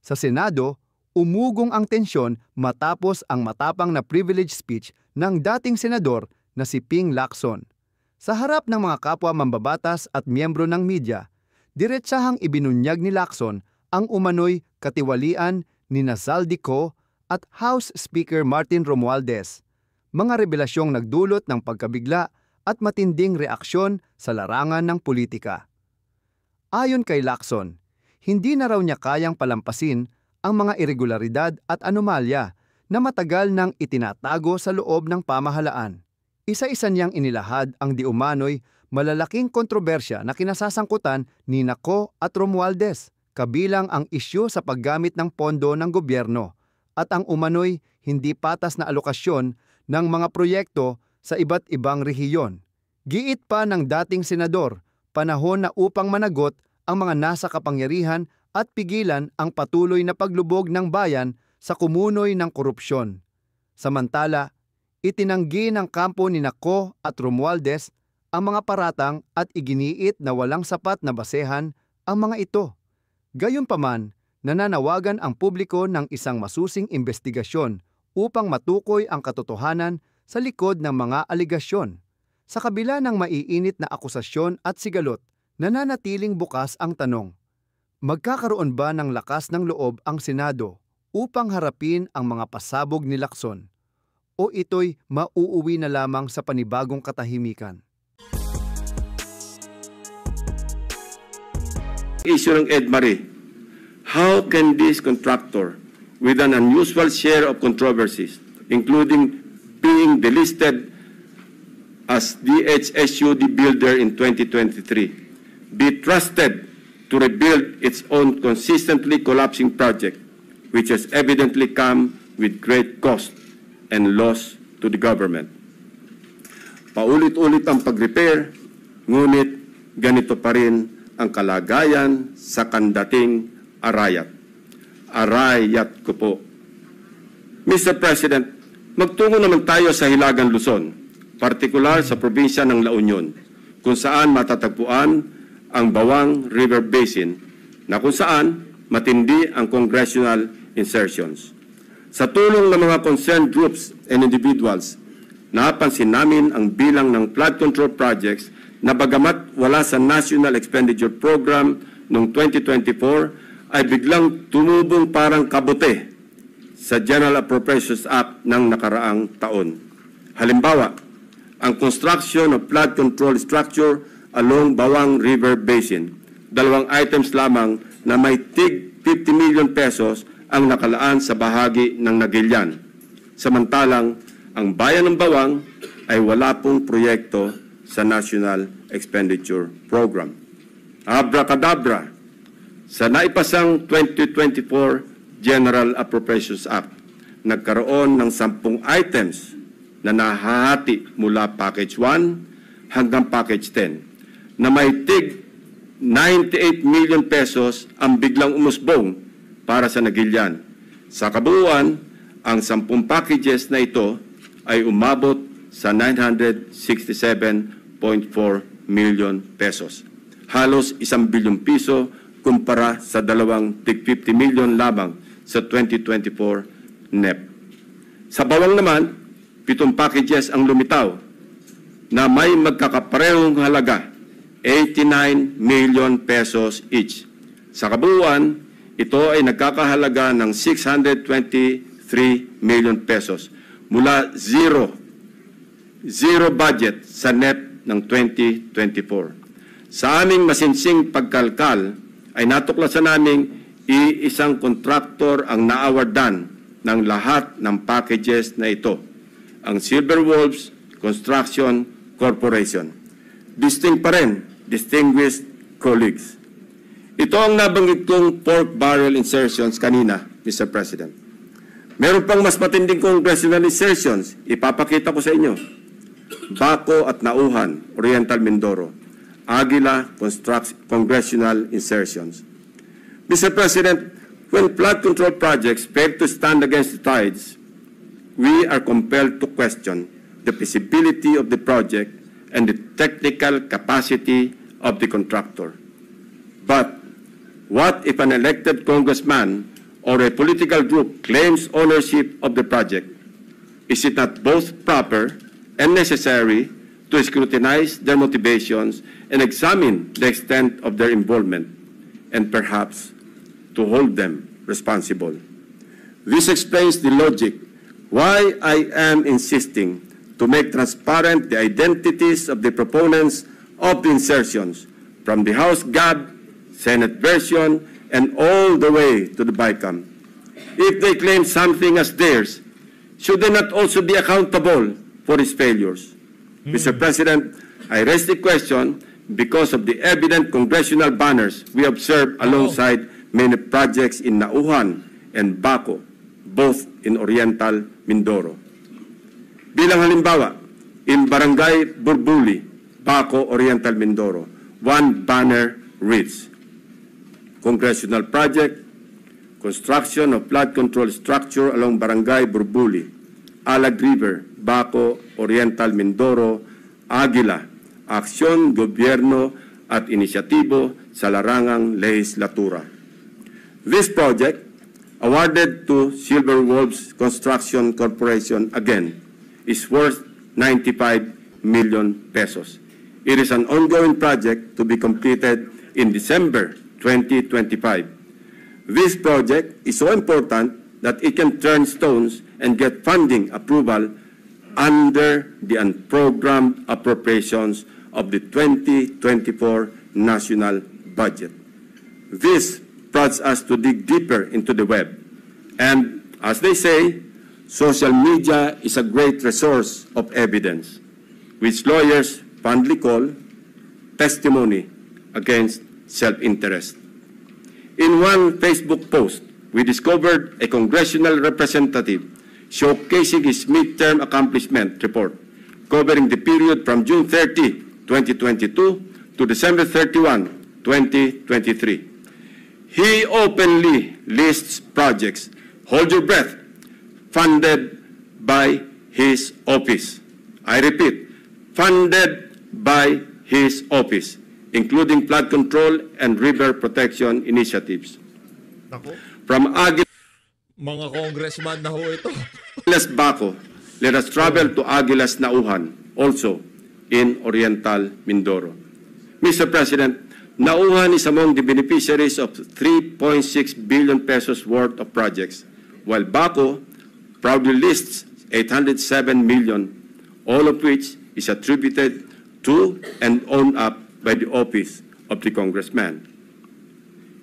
Sa Senado, umugong ang tensyon matapos ang matapang na privilege speech ng dating senador na si Ping Lacson. Sa harap ng mga kapwa mambabatas at miyembro ng media, diretsahang ibinunyag ni Lacson ang umano'y katiwalian ni Zaldico at House Speaker Martin Romualdez, mga revelasyong nagdulot ng pagkabigla at matinding reaksyon sa larangan ng politika. Ayon kay Lacson, hindi na raw niya kayang palampasin ang mga irregularidad at anomalya na matagal nang itinatago sa loob ng pamahalaan. Isa-isa niyang inilahad ang di umano'y malalaking kontrobersya na kinasasangkutan ni Naco at Romualdez, kabilang ang isyu sa paggamit ng pondo ng gobyerno at ang umano'y hindi patas na alokasyon ng mga proyekto sa iba't ibang rehiyon. Giit pa ng dating senador, panahon na upang managot ang mga nasa kapangyarihan at pigilan ang patuloy na paglubog ng bayan sa kumunoy ng korupsyon. Samantala, itinanggi ng kampo ni Naco at Romualdez ang mga paratang at iginiit na walang sapat na basehan ang mga ito. Gayunpaman, nananawagan ang publiko ng isang masusing investigasyon upang matukoy ang katotohanan sa likod ng mga aligasyon. Sa kabila ng maiinit na akusasyon at sigalot, nananatiling bukas ang tanong, magkakaroon ba ng lakas ng loob ang Senado upang harapin ang mga pasabog ni Lacson? O ito'y mauuwi na lamang sa panibagong katahimikan? Issue ng Ed Marie. How can this contractor, with an unusual share of controversies, including being delisted as DHSUD builder in 2023, be trusted to rebuild its own consistently collapsing project, which has evidently come with great cost and loss to the government? Paulit-ulit ang pag-repair, ngunit ganito pa rin ang kalagayan sa kandating Arayat. Arayat ko po. Mr. President, magtungo naman tayo sa Hilagang Luzon, partikular sa probinsya ng La Union, kung saan matatagpuan ang Bawang River Basin, na kung saan matindi ang congressional insertions. Sa tulong ng mga concerned groups and individuals, napansin namin ang bilang ng flood control projects na bagamat wala sa National Expenditure Program noong 2024, ay biglang tumubong parang kabute sa General Appropriations Act ng nakaraang taon. Halimbawa, ang construction of flood control structure along Bawang River Basin. 2 items lamang na may tig 50 million pesos ang nakalaan sa bahagi ng Nagilian. Samantalang, ang bayan ng Bawang ay wala pong proyekto sa National Expenditure Program. Abracadabra, sa naipasang 2024 General Appropriations Act, nagkaroon ng 10 items na nahahati mula Package 1 hanggang Package 10 na may tig 98 million pesos ang biglang umusbong para sa Nagilian. Sa kabuuan, ang 10 packages na ito ay umabot sa 967.4 million pesos. Halos 1 bilyong piso kumpara sa 2 tig 50 million lamang sa 2024 NEP. Sa Bawang naman, 7 packages ang lumitaw na may magkakaparehong halaga, 89 million pesos each. Sa kabuuan, ito ay nagkakahalaga ng 623 million pesos mula zero budget sa NEP ng 2024. Sa aming masinsing pagkalkal, ay natuklasan naming iisang kontraktor ang naawardan ng lahat ng packages na ito, ang Silver Wolves Construction Corporation. Distinct pa rin, distinguished colleagues. Ito ang nabanggit kong pork barrel insertions kanina, Mr. President. Meron pang mas matinding congressional insertions, ipapakita ko sa inyo. Baco at Nauhan, Oriental Mindoro. Aguila congressional insertions. Mr. President, when flood control projects fail to stand against the tides, we are compelled to question the feasibility of the project and the technical capacity of the contractor. But what if an elected congressman or a political group claims ownership of the project, is it not both proper and necessary to scrutinize their motivations and examine the extent of their involvement, and perhaps to hold them responsible? This explains the logic why I am insisting to make transparent the identities of the proponents of the insertions from the House GAB, Senate version, and all the way to the BICAM. If they claim something as theirs, should they not also be accountable for its failures? Mr. President, I raise the question because of the evident congressional banners we observed alongside many projects in Nauhan and Baco, both in Oriental Mindoro. Bilang halimbawa, in Barangay Burbuli, Baco, Oriental Mindoro, one banner reads, Congressional Project, Construction of Flood Control Structure along Barangay Burbuli, Alag River, Baco, Oriental Mindoro, Aguila, Aksyon, Gobyerno at Inisyatibo sa Larangang Lehislatura. This project, awarded to Silver Wolves Construction Corporation again, is worth 95 million pesos. It is an ongoing project to be completed in December 2025. This project is so important that it can turn stones and get funding approval under the unprogrammed appropriations of the 2024 national budget. This prompts us to dig deeper into the web. And as they say, social media is a great resource of evidence, which lawyers fondly call testimony against self-interest. In one Facebook post, we discovered a congressional representative showcasing his midterm accomplishment report covering the period from June 30, 2022 to December 31, 2023. He openly lists projects, hold your breath, funded by his office. I repeat, funded by his office, including flood control and river protection initiatives. Nako. From Aguilas Mga congressman na ho ito. Baco, let us travel to Aguilas Nauhan, also in Oriental Mindoro. Mr. President, Nauhan is among the beneficiaries of 3.6 billion pesos worth of projects, while Baco proudly lists 807 million, all of which is attributed to and owned up by the office of the congressman.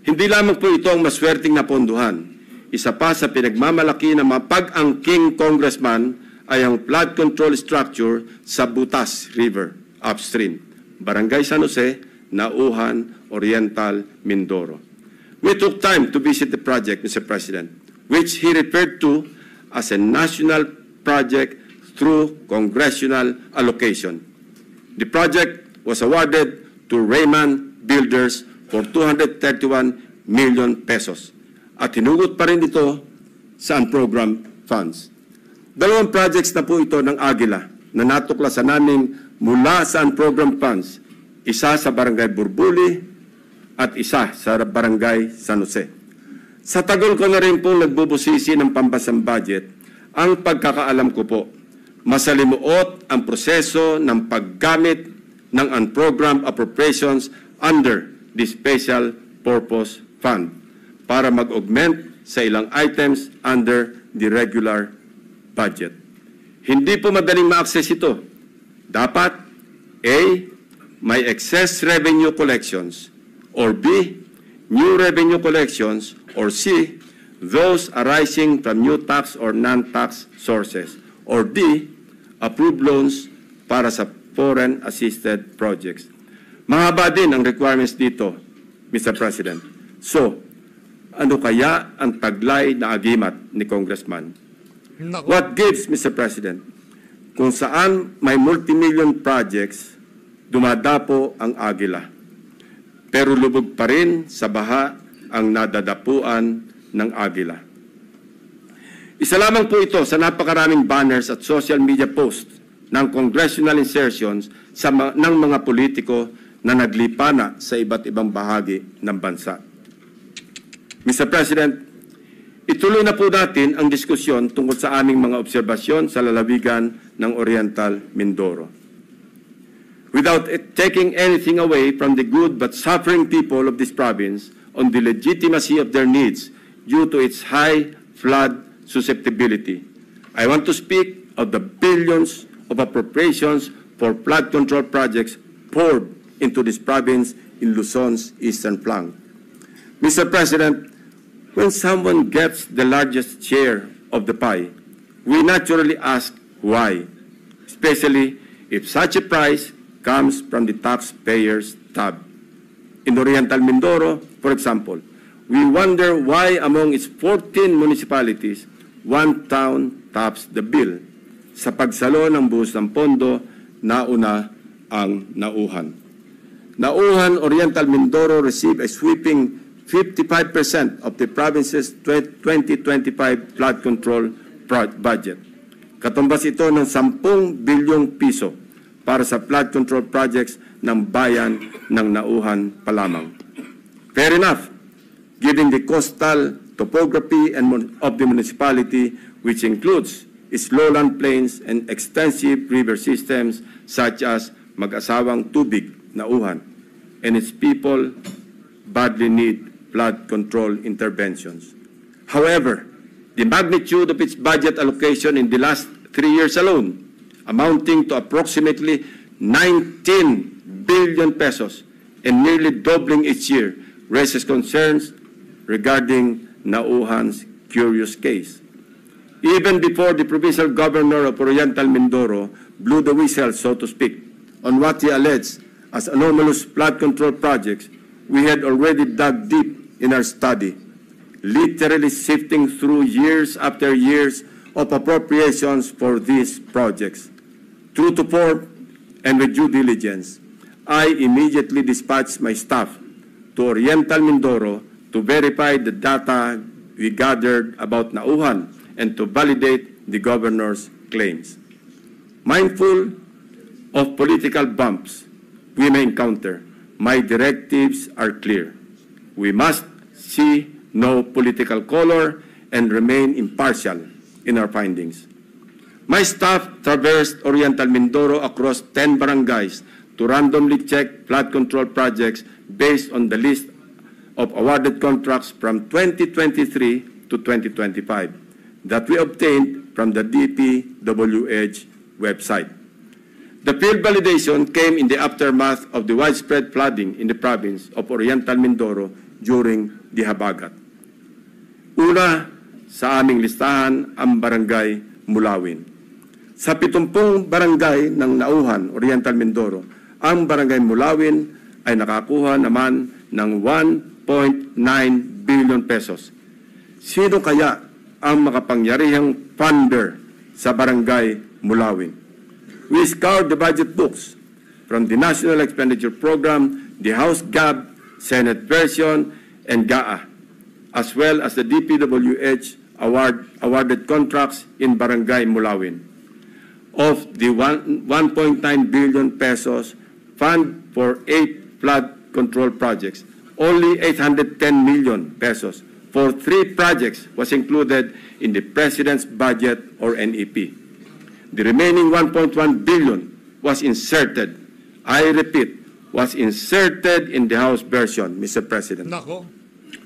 Hindi lamang po ito ang maswerteng napondohan. Isa pa sa pinagmamalaki ng mga pag-angking congressman ay ang flood control structure sa Butas River upstream, Barangay San Jose, Nauhan, Oriental, Mindoro. We took time to visit the project, Mr. President, which he referred to as a national project through congressional allocation. The project was awarded to Raymond Builders for 231 million pesos. At hinugot pa rin ito sa unprogrammed funds. Dalawang projects na po ito ng Aguila na natuklasan namin mula sa unprogrammed funds, isa sa Barangay Burbuli at isa sa Barangay San Jose. Sa tagal ko na rin po nagbubusisi ng pambasang budget, ang pagkakaalam ko po, masalimuot ang proseso ng paggamit ng unprogrammed appropriations under the Special Purpose Fund para mag-augment sa ilang items under the regular budget. Hindi po madaling ma-access ito. Dapat A, may excess revenue collections, or B, new revenue collections, or C, those arising from new tax or non-tax sources, or D, approved loans para sa foreign assisted projects. Mahaba din ang requirements dito, Mr. President. So, ano kaya ang taglay na agimat ni Congressman? Nako. What gives, Mr. President? Kung saan may multimillion projects, dumadapo ang Aguila. Pero lubog pa rin sa baha ang nadadapuan ng Aguila. Isa lamang po ito sa napakaraming banners at social media posts ng congressional insertions ng mga politiko na naglipana sa iba't ibang bahagi ng bansa. Mr. President, ituloy na po natin ang diskusyon tungkol sa aming mga obserbasyon sa lalawigan ng Oriental Mindoro. Without taking anything away from the good but suffering people of this province on the legitimacy of their needs due to its high flood susceptibility, I want to speak of the billions of appropriations for flood control projects poured into this province in Luzon's eastern flank. Mr. President, when someone gets the largest share of the pie, we naturally ask why, especially if such a price comes from the taxpayer's tab. In Oriental Mindoro, for example, we wonder why among its 14 municipalities, one town tops the bill. Sa pagsalo ng buhos ng pondo, nauna ang Nauhan. Nauhan, Oriental Mindoro received a sweeping 55% of the province's 2025 flood control budget. Katumbas ito ng 10 bilyong piso para sa flood control projects ng bayan ng Nauhan pa lamang. Fair enough, given the coastal topography of the municipality, which includes its lowland plains and extensive river systems such as Mag-asawang Tubig, Nauhan, and its people badly need flood control interventions. However, the magnitude of its budget allocation in the last 3 years alone, amounting to approximately 19 billion pesos and nearly doubling each year, raises concerns regarding Nauhan's curious case. Even before the provincial governor of Oriental Mindoro blew the whistle, so to speak, on what he alleged as anomalous flood control projects, we had already dug deep in our study, literally sifting through years after years of appropriations for these projects. True to form and with due diligence, I immediately dispatched my staff to Oriental Mindoro to verify the data we gathered about Nauhan and to validate the governor's claims. Mindful of political bumps we may encounter, my directives are clear. We must see no political color and remain impartial in our findings. My staff traversed Oriental Mindoro across 10 barangays to randomly check flood control projects based on the list of awarded contracts from 2023 to 2025 that we obtained from the DPWH website. The field validation came in the aftermath of the widespread flooding in the province of Oriental Mindoro during the Habagat. Una sa aming listahan ang Barangay Mulawin. Sa 70 barangay ng Nauhan, Oriental Mindoro, ang Barangay Mulawin ay nakakuha naman ng 1.9 billion pesos. Sino kaya ang makapangyarihang funder sa Barangay Mulawin? We scoured the budget books from the National Expenditure Program, the House GAB, Senate version, and GAA, as well as the DPWH awarded contracts in Barangay Mulawin. Of the 1.9 billion pesos fund for 8 flood control projects, only 810 million pesos for 3 projects was included in the President's budget or NEP. The remaining 1.1 billion was inserted, I repeat, was inserted in the House version, Mr. President. Nako.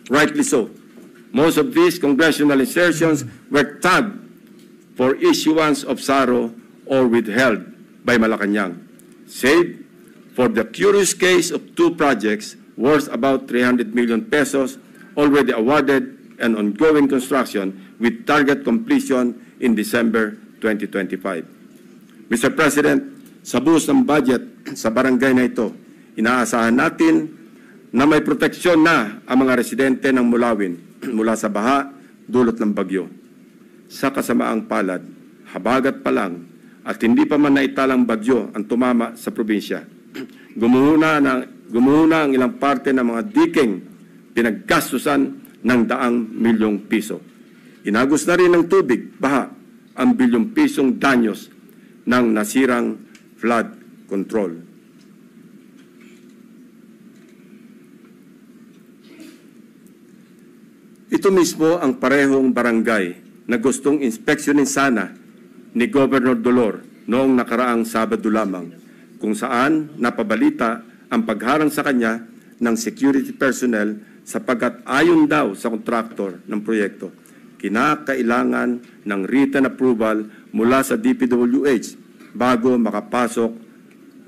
Rightly so. Most of these congressional insertions were tagged for issuance of SARO or withheld by Malacanang, save for the curious case of 2 projects worth about 300 million pesos already awarded and ongoing construction with target completion in December 2025. Mr. President, sa buhos ng budget sa barangay na ito, inaasahan natin na may proteksyon na ang mga residente ng Mulawin mula sa baha dulot ng bagyo. Sa kasamaang palad, habagat pa lang at hindi pa man naitalang bagyo ang tumama sa probinsya. Gumuhuna ang ilang parte ng mga diking pinaggastusan ng 100 milyong piso. Inagos na rin ng tubig, baha, ang bilyong pisong danyos ng nasirang flood control. It Ito mismo ang parehong barangay na gustong inspeksyonin sana ni Governor Dolor noong nakaraang Sabado lamang, kung saan napabalita ang pagharang sa kanya ng security personnel sapagkat ayon daw sa kontraktor ng proyekto, kinakailangan ng written approval mula sa DPWH bago makapasok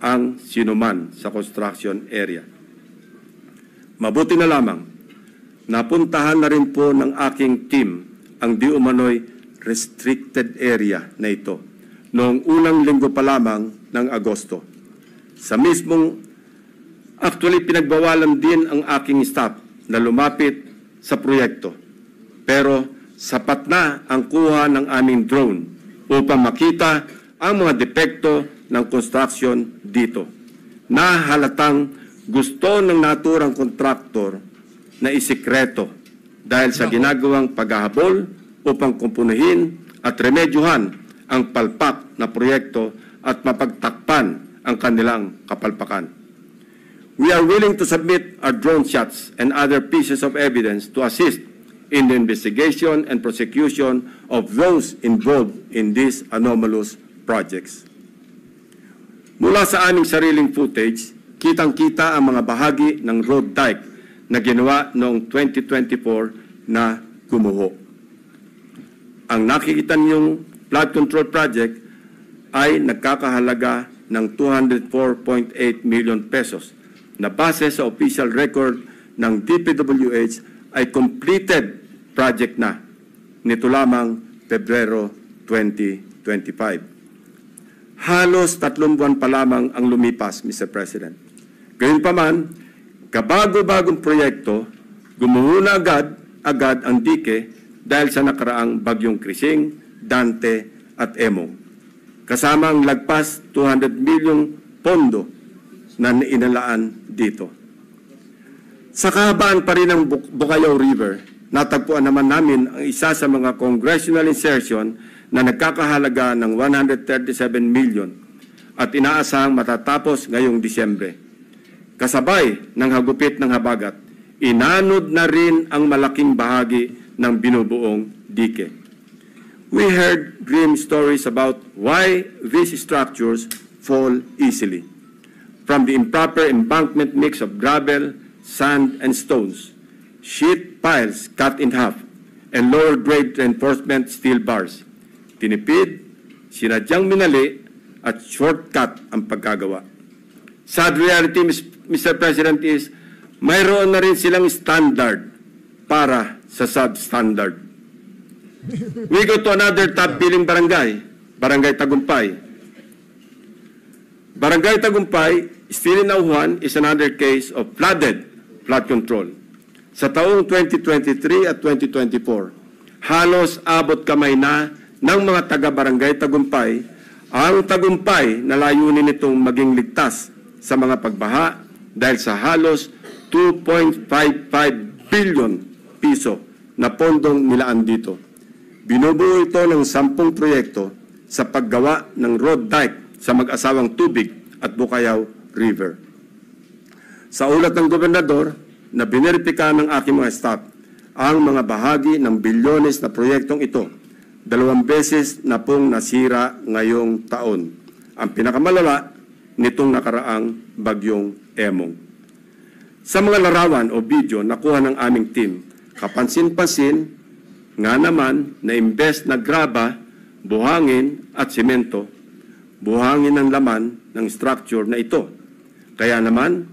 ang sinuman sa construction area. Mabuti na lamang, napuntahan na rin po ng aking team ang di umano'y restricted area na ito noong unang linggo pa lamang ng Agosto. Sa mismong, actually pinagbawalan din ang aking staff na lumapit sa proyekto. Pero sapat na ang kuha ng aming drone upang makita ang mga depekto ng construction dito, na halatang gusto ng naturang kontraktor na isikreto dahil sa ginagawang paghahabol upang kumpunuhin at remedyohan ang palpak na proyekto at mapagtakpan ang kanilang kapalpakan. We are willing to submit our drone shots and other pieces of evidence to assist in the investigation and prosecution of those involved in these anomalous projects. Mula sa aming sariling footage, kitang-kita ang mga bahagi ng road dike na ginawa noong 2024 na gumuho. Ang nakikita niyong flood control project ay nagkakahalaga ng 204.8 million pesos na base sa official record ng DPWH ay completed project na nito lamang Pebrero 2025. Halos 3 buwan pa lamang ang lumipas, Mr. President. Gayunpaman, kabago-bagong proyekto, gumuho na agad ang dike dahil sa nakaraang bagyong Krising, Dante at Emong. Kasama ang lagpas 200 milyong pondo na inalaan dito. Sa kahabaan pa rin ng Bukayaw River, natagpuan naman namin ang isa sa mga congressional insertion na nagkakahalaga ng 137 million at inaasahang matatapos ngayong Disyembre. Kasabay ng hagupit ng habagat, inanod na rin ang malaking bahagi ng binubuong dike. We heard grim stories about why these structures fall easily. From the improper embankment mix of gravel, sand, and stones, sheet piles cut in half, and lower-grade reinforcement steel bars. Tinipid, sinadyang minali, at shortcut ang pagkagawa. Sad reality, Mr. President, is mayroon na rin silang standard para sa substandard. We go to another top-billing barangay, Barangay Tagumpay. Barangay Tagumpay, still in Nauhan, is another case of flood control. Sa taong 2023 at 2024, halos abot kamay na ng mga taga-barangay Tagumpay ang tagumpay na layunin nitong maging ligtas sa mga pagbaha dahil sa halos 2.55 billion piso na pondong nilaan dito. Binubuo ito ng 10 proyekto sa paggawa ng road dike sa mag-asawang Tubig at Bukayaw River. Sa ulat ng gobernador na bineripika ng aking mga staff, ang mga bahagi ng bilyones na proyektong ito, 2 beses na pong nasira ngayong taon. Ang pinakamalala nitong nakaraang bagyong Emong. Sa mga larawan o video nakuha ng aming team, kapansin-pansin nga naman na imbes na graba, buhangin at simento, buhangin ang laman ng structure na ito. Kaya naman,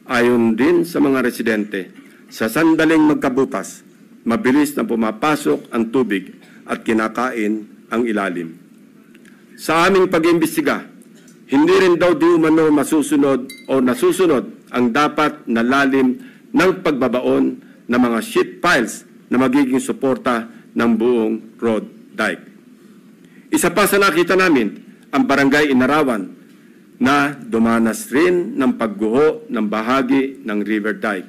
ayon din sa mga residente, sa sandaling magkabutas, mabilis na pumapasok ang tubig at kinakain ang ilalim. Sa aming pag-imbestiga, hindi rin daw di umano masusunod o nasusunod ang dapat na lalim ng pagbabaon ng mga sheet piles na magiging suporta ng buong road dike. Isa pa sa nakita namin, ang Barangay Inarawan na dumanas rin ng pagguho ng bahagi ng river dike.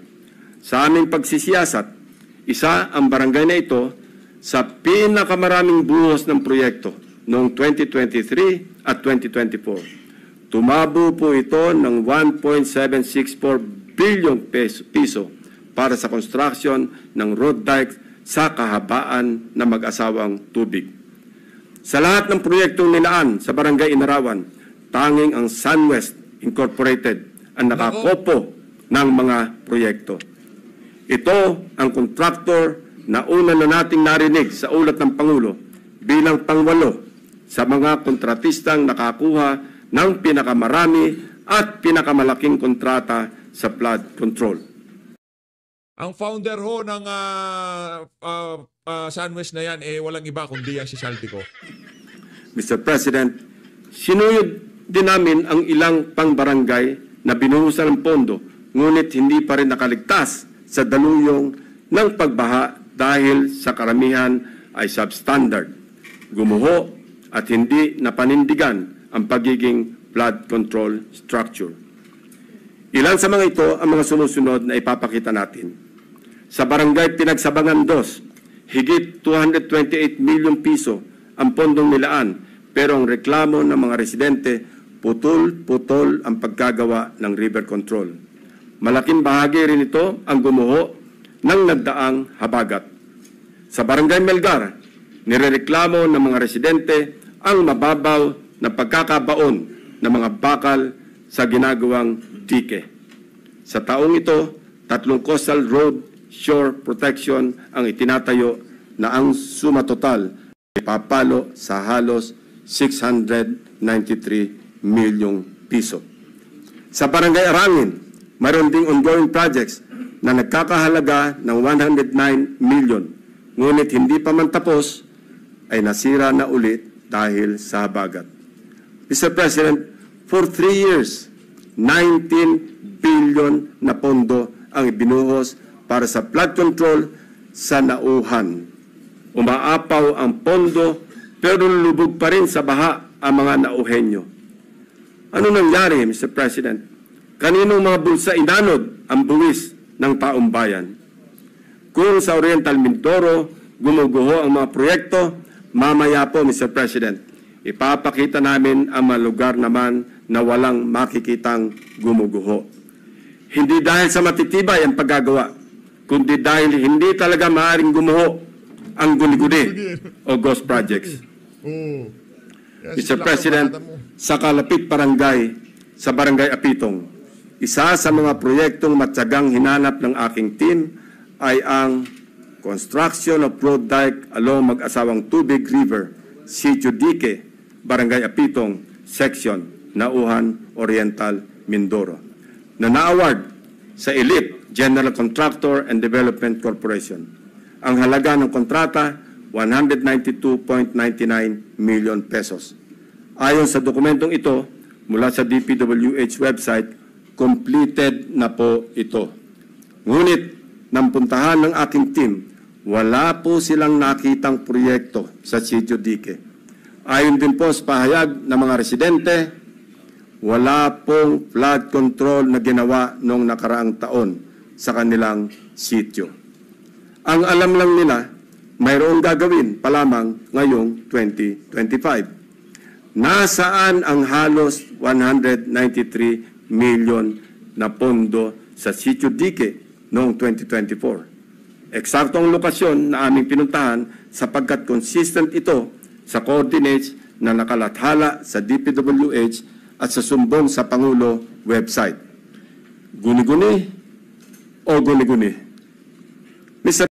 Sa aming pagsisiyasat, isa ang barangay na ito sa pinakamaraming buhos ng proyekto noong 2023 at 2024. Tumabo po ito ng 1.764 billion piso para sa construction ng road dike sa kahabaan ng mag-asawang tubig. Sa lahat ng proyektong nilaan sa Barangay Inarawan, tanging ang SunWest Incorporated ang nakakopo ng mga proyekto. Ito ang kontraktor na una na nating narinig sa ulat ng Pangulo bilang pangwalo sa mga kontratistang nakakuha ng pinakamarami at pinakamalaking kontrata sa flood control. Ang founder ho ng SunWest na yan, walang iba kundi yan si Saltico. Mr. President, sinuyod din namin ang ilang pang-barangay na binuhusan ng pondo, ngunit hindi pa rin nakaligtas sa daluyong ng pagbaha dahil sa karamihan ay substandard, gumuho at hindi napanindigan ang pagiging flood control structure. Ilan sa mga ito ang mga sumusunod na ipapakita natin. Sa Barangay Pinagsabangan 2, higit 228 milyon piso ang pondong nilaan, pero ang reklamo ng mga residente, putol-putol ang pagkagawa ng river control. Malaking bahagi rin ito ang gumuho ng nagdaang habagat. Sa Barangay Melgar, nirereklamo ng mga residente ang mababaw na pagkakabaon ng mga bakal sa ginagawang dike. Sa taong ito, 3 coastal road shore protection ang itinatayo na ang suma total ay papalo sa halos 693 milyong piso. Sa Barangay Arangin, mayroon ding ongoing projects na nagkakahalaga ng 109 million. Ngunit hindi pa man tapos, ay nasira na ulit dahil sa habagat. Mr. President, for 3 years, 19 billion na pondo ang ibinuhos para sa flood control sa Nauhan. Umaapaw ang pondo pero lubog pa rin sa baha ang mga Nauhenyo. Ano nangyari, Mr. President? Kaninong mga bulsa inanod ang buwis ng taong bayan? Kung sa Oriental Mindoro gumuguho ang mga proyekto, mamaya po, Mr. President, ipapakita namin ang mga lugar naman na walang makikitang gumuguho. Hindi dahil sa matitibay ang paggagawa, kundi dahil hindi talaga maaaring gumuho ang guni-guni o ghost projects. Mr. President, sa Kalapit Barangay, sa Barangay Apitong, isa sa mga proyektong matyagang hinanap ng aking team ay ang construction of road dike along Mag-asawang Tubig River, Sitio Dique, Barangay Apitong, Section, Nauhan, Oriental, Mindoro, na na-award sa Elite General Contractor and Development Corporation. Ang halaga ng kontrata, 192.99 million pesos. Ayon sa dokumentong ito, mula sa DPWH website, completed na po ito. Ngunit, nang puntahan ng aking team, wala po silang nakitang proyekto sa Sitio Dique. Ayon din po sa pahayag ng mga residente, wala pong flood control na ginawa noong nakaraang taon sa kanilang sitio. Ang alam lang nila, mayroong gagawin pa lamang ngayong 2025. Nasaan ang halos 193 million na pondo sa Sitio Dique noong 2024? Eksaktong lokasyon na aming pinuntahan sapagkat consistent ito sa coordinates na nakalathala sa DPWH at sa sumbong sa Pangulo website. Guni-guni o guni-guni?